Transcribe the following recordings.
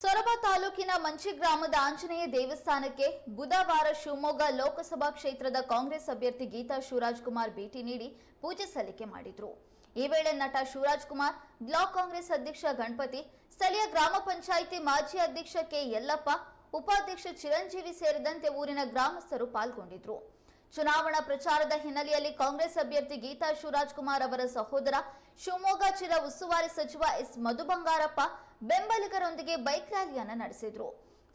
ಸೊರಬ ತಾಲೂಕಿನ ಮಂಚಿ ಗ್ರಾಮದ ಆಂಜನೇಯ ದೇವಸ್ಥಾನಕ್ಕೆ ಬುಧವಾರ ಶಿವಮೊಗ್ಗ ಲೋಕಸಭಾ ಕ್ಷೇತ್ರದ ಕಾಂಗ್ರೆಸ್ ಅಭ್ಯರ್ಥಿ ಗೀತಾ ಶಿವರಾಜ್ ಕುಮಾರ್ ಭೇಟಿ ನೀಡಿ ಪೂಜೆ ಸಲ್ಲಿಕೆ ಮಾಡಿದರು. ಈ ವೇಳೆ ನಟ ಶಿವರಾಜ್ ಕುಮಾರ್, ಬ್ಲಾಕ್ ಕಾಂಗ್ರೆಸ್ ಅಧ್ಯಕ್ಷ ಗಣಪತಿ, ಸ್ಥಳೀಯ ಗ್ರಾಮ ಪಂಚಾಯಿತಿ ಮಾಜಿ ಅಧ್ಯಕ್ಷ ಕೆ ಯಲ್ಲಪ್ಪ, ಉಪಾಧ್ಯಕ್ಷ ಚಿರಂಜೀವಿ ಸೇರಿದಂತೆ ಊರಿನ ಗ್ರಾಮಸ್ಥರು ಪಾಲ್ಗೊಂಡಿದ್ದರು. ಚುನಾವಣಾ ಪ್ರಚಾರದ ಹಿನ್ನೆಲೆಯಲ್ಲಿ ಕಾಂಗ್ರೆಸ್ ಅಭ್ಯರ್ಥಿ ಗೀತಾ ಶಿವರಾಜ್ ಕುಮಾರ್ ಅವರ ಸಹೋದರ ಶಿವಮೊಗ್ಗ ಜಿಲ್ಲಾ ಉಸ್ತುವಾರಿ ಸಚಿವ ಎಸ್ ಮಧು ಬಂಗಾರಪ್ಪ ಬೆಂಬಲಿಗರೊಂದಿಗೆ ಬೈಕ್ ರ್ಯಾಲಿಯನ್ನು ನಡೆಸಿದರು.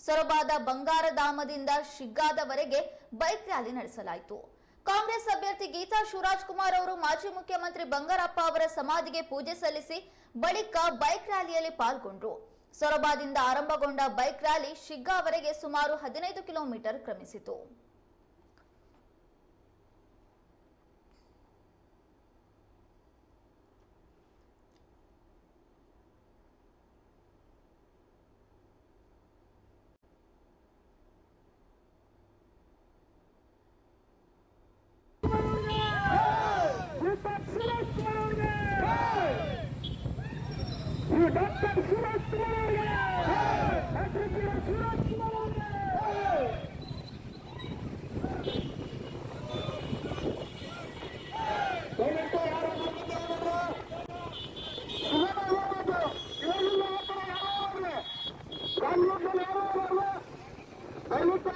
ಸೊರಬಾದ ಬಂಗಾರಧಾಮದಿಂದ ಶಿಗ್ಗಾದವರೆಗೆ ಬೈಕ್ ರ್ಯಾಲಿ ನಡೆಸಲಾಯಿತು. ಕಾಂಗ್ರೆಸ್ ಅಭ್ಯರ್ಥಿ ಗೀತಾ ಶಿವರಾಜ್ ಕುಮಾರ್ ಅವರು ಮಾಜಿ ಮುಖ್ಯಮಂತ್ರಿ ಬಂಗಾರಪ್ಪ ಅವರ ಸಮಾಧಿಗೆ ಪೂಜೆ ಸಲ್ಲಿಸಿ ಬಳಿಕ ಬೈಕ್ ರ್ಯಾಲಿಯಲ್ಲಿ ಪಾಲ್ಗೊಂಡರು. ಸೊರಬಾದಿಂದ ಆರಂಭಗೊಂಡ ಬೈಕ್ ರ್ಯಾಲಿ ಶಿಗ್ಗಾವರೆಗೆ ಸುಮಾರು 15 ಕಿಲೋಮೀಟರ್ ಕ್ರಮಿಸಿತು. ಡಾಕ್ಟರ್ ಶಿವರಾಜ್ ಕುಮಾರ್ ಅವರಿಗೆ ಶಿವರಾಜ್ ಕುಮಾರ್ ಅವರಿಗೆ ದಯವಿಟ್ಟು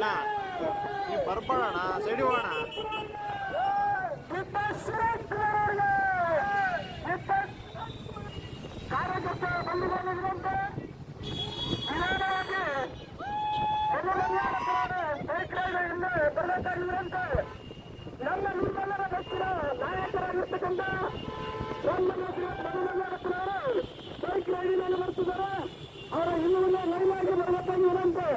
ಯಾರು ಬರ್ಬೋಣ ಸೈಡಿ ಹೋಗೋಣ. ಕಾರ್ಯಕರ್ತ ಬಂಧುಗಳಿರುವಂತೆ ನಿಧಾನವಾಗಿ ಹಿಂದೆ ಬರಬೇಕಾಗಿರುವಂತೆ ನಮ್ಮ ನಿಮ್ಮೆಲ್ಲರ ನೆಚ್ಚಿನ ನಾಯಕರಾಗಿರ್ತಕ್ಕಂಥ ಮಧುಮಂಗಾರಪ್ಪನವರು ಬೈಕ್ ರ್ಯಾಲಿಯನ್ನು ನಡೆಸಿದ್ದಾರೆ. ಅವರ ಹಿಂದಿನ ಲೈನಾಗಿ ಬರಬೇಕಾಗಿರುವಂತೆ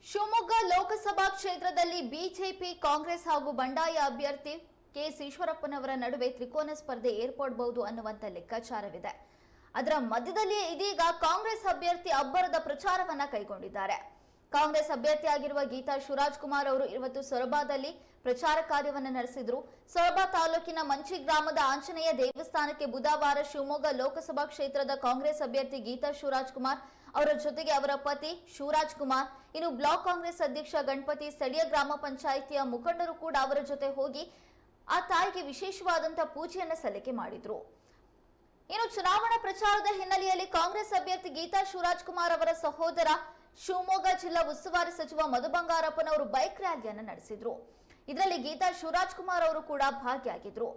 ಶಿವಮೊಗ್ಗ ಲೋಕಸಭಾ ಕ್ಷೇತ್ರದಲ್ಲಿ ಬಿಜೆಪಿ, ಕಾಂಗ್ರೆಸ್ ಹಾಗೂ ಬಂಡಾಯ ಅಭ್ಯರ್ಥಿ ಕೆಎಸ್ ಈಶ್ವರಪ್ಪನವರ ನಡುವೆ ತ್ರಿಕೋನ ಸ್ಪರ್ಧೆ ಏರ್ಪಡಬಹುದು ಅನ್ನುವಂತ ಲೆಕ್ಕಾಚಾರವಿದೆ. ಅದರ ಮಧ್ಯದಲ್ಲಿ ಇದೀಗ ಕಾಂಗ್ರೆಸ್ ಅಭ್ಯರ್ಥಿ ಅಬ್ಬರದ ಪ್ರಚಾರವನ್ನ ಕೈಗೊಂಡಿದ್ದಾರೆ. ಕಾಂಗ್ರೆಸ್ ಅಭ್ಯರ್ಥಿಯಾಗಿರುವ ಗೀತಾ ಶಿವರಾಜ್ ಕುಮಾರ್ ಅವರು ಇವತ್ತು ಸೊರಬಾದಲ್ಲಿ ಪ್ರಚಾರ ಕಾರ್ಯವನ್ನು ನಡೆಸಿದ್ರು. ಸೊರಬ ತಾಲೂಕಿನ ಮಂಚಿ ಗ್ರಾಮದ ಆಂಜನೇಯ ದೇವಸ್ಥಾನಕ್ಕೆ ಬುಧವಾರ ಶಿವಮೊಗ್ಗ ಲೋಕಸಭಾ ಕ್ಷೇತ್ರದ ಕಾಂಗ್ರೆಸ್ ಅಭ್ಯರ್ಥಿ ಗೀತಾ ಶಿವರಾಜ್ ಕುಮಾರ್ ಅವರ ಜೊತೆಗೆ ಅವರ ಪತಿ ಶಿವರಾಜ್ ಕುಮಾರ್, ಇನ್ನು ಬ್ಲಾಕ್ ಕಾಂಗ್ರೆಸ್ ಅಧ್ಯಕ್ಷ ಗಣಪತಿ, ಸ್ಥಳೀಯ ಗ್ರಾಮ ಪಂಚಾಯಿತಿಯ ಮುಖಂಡರು ಕೂಡ ಅವರ ಜೊತೆ ಹೋಗಿ ಆ ತಾಯಿಗೆ ವಿಶೇಷವಾದಂತಹ ಪೂಜೆಯನ್ನು ಸಲ್ಲಿಕೆ ಮಾಡಿದ್ರು. ಇನ್ನು ಚುನಾವಣಾ ಪ್ರಚಾರದ ಹಿನ್ನೆಲೆಯಲ್ಲಿ ಕಾಂಗ್ರೆಸ್ ಅಭ್ಯರ್ಥಿ ಗೀತಾ ಶಿವರಾಜ್ ಕುಮಾರ್ ಅವರ ಸಹೋದರ ಶಿವಮೊಗ್ಗ ಜಿಲ್ಲಾ ಉಸ್ತುವಾರಿ ಸಚಿವ ಮಧು ಬಂಗಾರಪ್ಪನವರು ಬೈಕ್ ರ್ಯಾಲಿಯನ್ನು ನಡೆಸಿದ್ರು. ಇದರಲ್ಲಿ ಗೀತಾ ಶಿವರಾಜ್ ಕುಮಾರ್ ಅವರು ಕೂಡ ಭಾಗಿಯಾಗಿದ್ರು.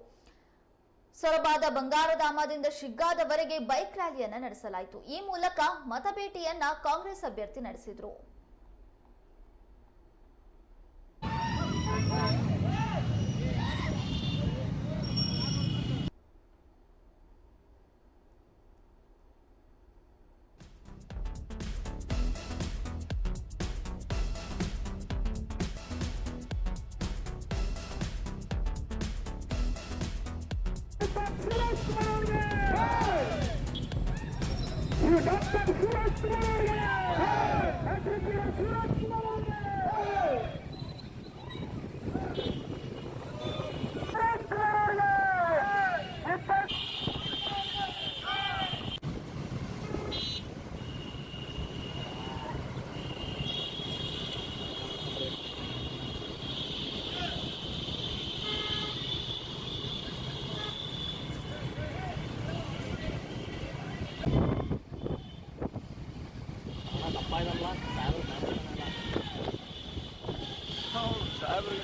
ಸೊರಬಾದ ಬಂಗಾರಧಾಮದಿಂದ ಶಿಗ್ಗಾದವರೆಗೆ ಬೈಕ್ ರ್ಯಾಲಿಯನ್ನು ನಡೆಸಲಾಯಿತು. ಈ ಮೂಲಕ ಮತಬೇಟೆಯನ್ನ ಕಾಂಗ್ರೆಸ್ ಅಭ್ಯರ್ಥಿ ನಡೆಸಿದ್ರು. ಡಾಕ್ಟರ್ ಶಿವರಾಜ್ ಕುಮಾರ್ ಅವರಿಗೆ ಶಿವರಾಜ್ ಕುಮಾರ್ ಸಾಹೇಬ್ರಿಗೆ